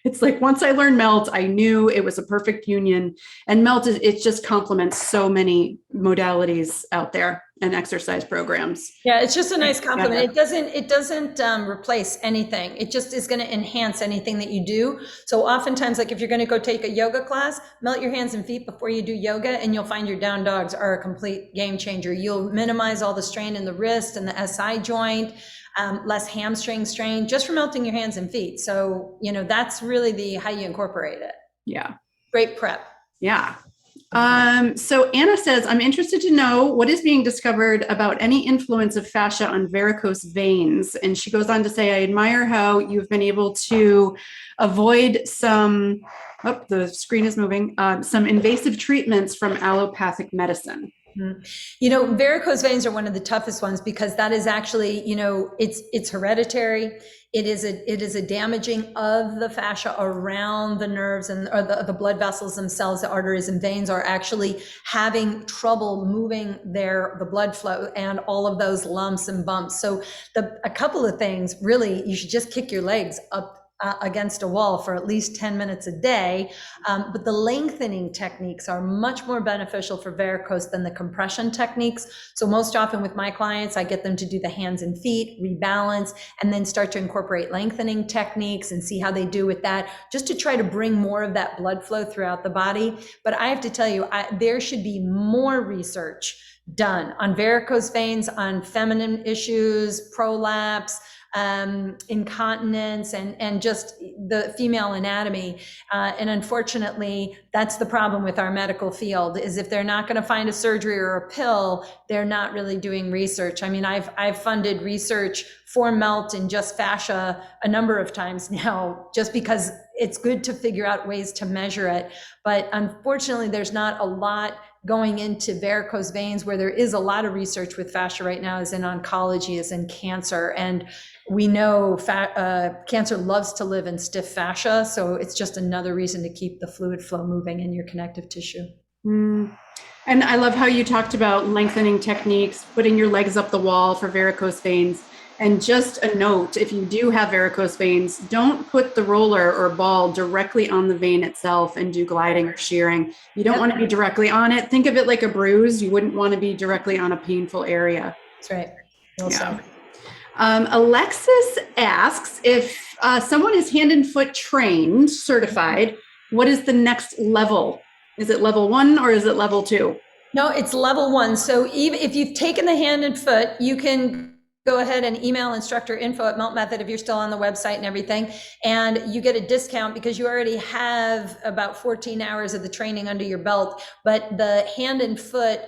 It's like once I learned melt, I knew it was a perfect union. And melt is it just complements so many modalities out there and exercise programs. Yeah, it's just a nice compliment. Yeah. It doesn't replace anything. It just is going to enhance anything that you do. So oftentimes, like if you're going to go take a yoga class, melt your hands and feet before you do yoga, and you'll find your down dogs are a complete game changer. You'll minimize all the strain in the wrist and the SI joint, less hamstring strain just from melting your hands and feet. So, that's really the how you incorporate it. Yeah. Great prep. Yeah. So Anna says, I'm interested to know what is being discovered about any influence of fascia on varicose veins. And she goes on to say, I admire how you've been able to avoid some, the screen is moving, some invasive treatments from allopathic medicine. Varicose veins are one of the toughest ones because that is actually, it's hereditary. It is a damaging of the fascia around the nerves or the blood vessels themselves. The arteries and veins are actually having trouble moving the blood flow and all of those lumps and bumps. So a couple of things, really, you should just kick your legs up against a wall for at least 10 minutes a day. But the lengthening techniques are much more beneficial for varicose than the compression techniques. So most often with my clients, I get them to do the hands and feet, rebalance, and then start to incorporate lengthening techniques and see how they do with that, just to try to bring more of that blood flow throughout the body. But I have to tell you, there should be more research done on varicose veins, on feminine issues, prolapse, incontinence, and just the female anatomy. And unfortunately, that's the problem with our medical field, is if they're not going to find a surgery or a pill, they're not really doing research. I mean, I've funded research for melt and just fascia a number of times now, just because it's good to figure out ways to measure it. But unfortunately, there's not a lot going into varicose veins. Where there is a lot of research with fascia right now is in oncology, is in cancer. And we know cancer loves to live in stiff fascia, so it's just another reason to keep the fluid flow moving in your connective tissue. And I love how you talked about lengthening techniques, putting your legs up the wall for varicose veins. And just a note, if you do have varicose veins, don't put the roller or ball directly on the vein itself and do gliding or shearing. You don't want to be directly on it. Think of it like a bruise. You wouldn't want to be directly on a painful area. That's right. Well said. Alexis asks, if someone is hand and foot trained, certified, what is the next level? Is it level 1 or is it level 2? No, it's level 1. So even if you've taken the hand and foot, you can go ahead and email instructor info@Melt Method if you're still on the website and everything, and you get a discount because you already have about 14 hours of the training under your belt. But the hand and foot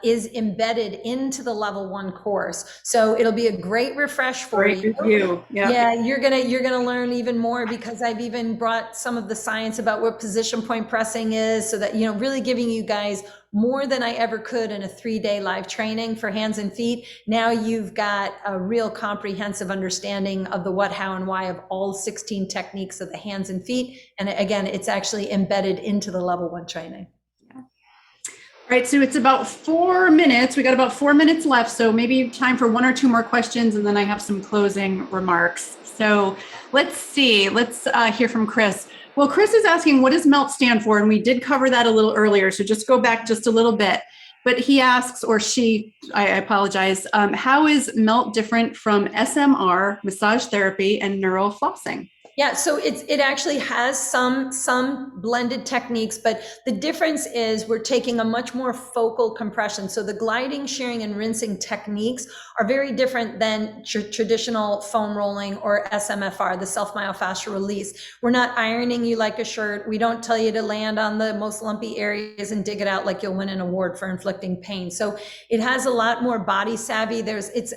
is embedded into the level 1 course, so it'll be a great refresh for you. Yeah, you're gonna learn even more, because I've even brought some of the science about what position point pressing is, so that really giving you guys more than I ever could in a 3-day live training for hands and feet. Now you've got a real comprehensive understanding of the what, how, and why of all 16 techniques of the hands and feet. And again, it's actually embedded into the level 1 training. All right, so it's about 4 minutes. We got about 4 minutes left, so maybe time for 1 or 2 more questions, and then I have some closing remarks. So let's see. Let's hear from Chris. Well, Chris is asking, what does MELT stand for? And we did cover that a little earlier, so just go back just a little bit. But he asks, or she, I apologize, how is MELT different from SMR, massage therapy, and neural flossing? Yeah, so it actually has some blended techniques, but the difference is we're taking a much more focal compression. So the gliding, shearing, and rinsing techniques are very different than traditional foam rolling or SMFR, the self-myofascial release. We're not ironing you like a shirt. We don't tell you to land on the most lumpy areas and dig it out like you'll win an award for inflicting pain. So it has a lot more body savvy.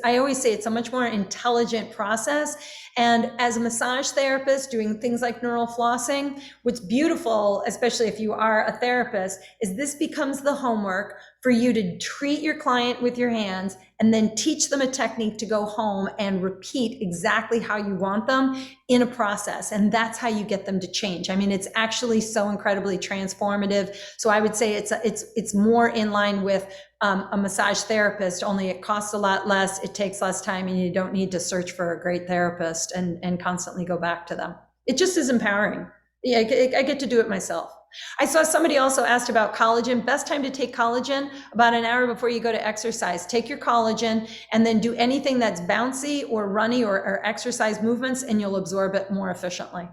I always say it's a much more intelligent process. And as a massage therapist doing things like neural flossing, what's beautiful, especially if you are a therapist, is this becomes the homework for you to treat your client with your hands and then teach them a technique to go home and repeat exactly how you want them in a process. And that's how you get them to change. I mean, it's actually so incredibly transformative. So I would say it's more in line with a massage therapist, only it costs a lot less, it takes less time, and you don't need to search for a great therapist and constantly go back to them. It just is empowering. Yeah, I get to do it myself. I saw somebody also asked about collagen. Best time to take collagen about an hour before you go to exercise. Take your collagen and then do anything that's bouncy or runny or exercise movements, and you'll absorb it more efficiently.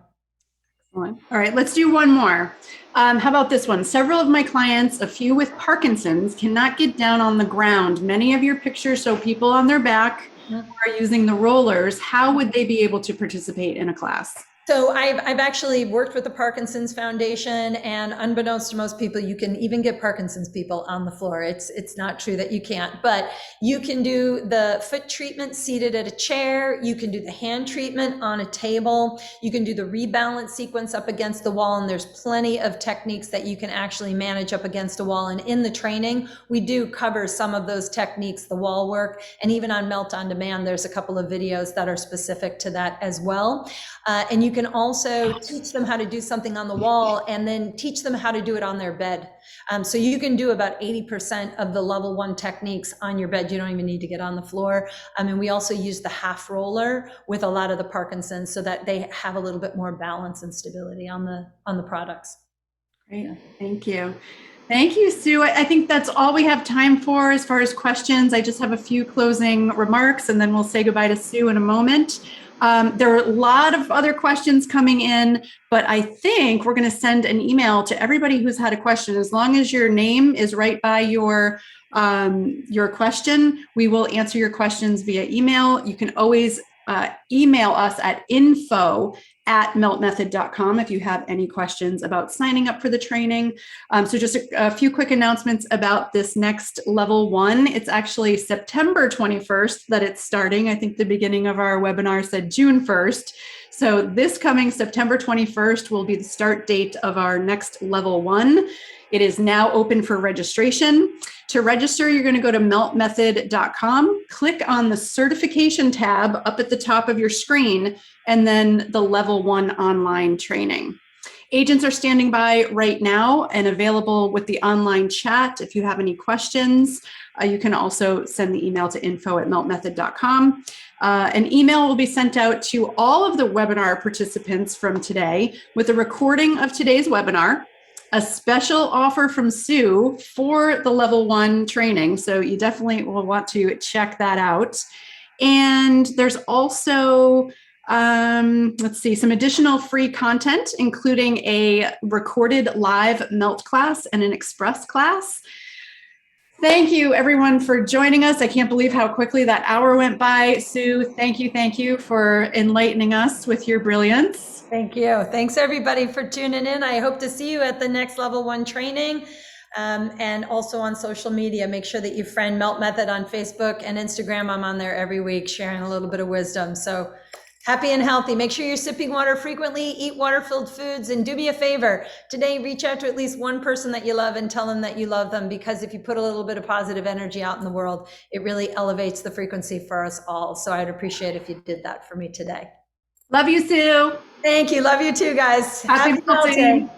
All right, let's do one more. How about this one? Several of my clients, a few with Parkinson's, cannot get down on the ground. Many of your pictures show people on their back who are using the rollers. How would they be able to participate in a class? So I've actually worked with the Parkinson's Foundation, and unbeknownst to most people, you can even get Parkinson's people on the floor. It's not true that you can't, but you can do the foot treatment seated at a chair. You can do the hand treatment on a table. You can do the rebalance sequence up against the wall, and there's plenty of techniques that you can actually manage up against a wall. And in the training, we do cover some of those techniques, the wall work, and even on Melt on Demand, there's a couple of videos that are specific to that as well. And you can also teach them how to do something on the wall and then teach them how to do it on their bed. So you can do about 80% of the level 1 techniques on your bed. You don't even need to get on the floor. And we also use the half roller with a lot of the Parkinson's so that they have a little bit more balance and stability on the products. Great, thank you. Thank you, Sue. I think that's all we have time for as far as questions. I just have a few closing remarks and then we'll say goodbye to Sue in a moment. There are a lot of other questions coming in, but I think we're going to send an email to everybody who's had a question. As long as your name is right by your question, we will answer your questions via email. You can always email us at info@meltmethod.com if you have any questions about signing up for the training. So just a few quick announcements about this next level 1. It's actually September 21st that it's starting. I think the beginning of our webinar said June 1st. So this coming September 21st will be the start date of our next level 1. It is now open for registration. To register, you're going to go to meltmethod.com, click on the certification tab up at the top of your screen, and then the level 1 online training. Agents are standing by right now and available with the online chat. If you have any questions, you can also send the email to info@meltmethod.com. An email will be sent out to all of the webinar participants from today with a recording of today's webinar, a special offer from Sue for the level 1 training. So you definitely will want to check that out. And there's also, let's see, some additional free content, including a recorded live Melt class and an Express class. Thank you, everyone, for joining us. I can't believe how quickly that hour went by. Sue, thank you for enlightening us with your brilliance. Thank you. Thanks, everybody, for tuning in. I hope to see you at the next level 1 training and also on social media. Make sure that you friend Melt Method on Facebook and Instagram. I'm on there every week sharing a little bit of wisdom. So happy and healthy. Make sure you're sipping water frequently, eat water-filled foods, and do me a favor. Today, reach out to at least one person that you love and tell them that you love them, because if you put a little bit of positive energy out in the world, it really elevates the frequency for us all. So I'd appreciate if you did that for me today. Love you, Sue. Thank you. Love you too, guys. Happy melting.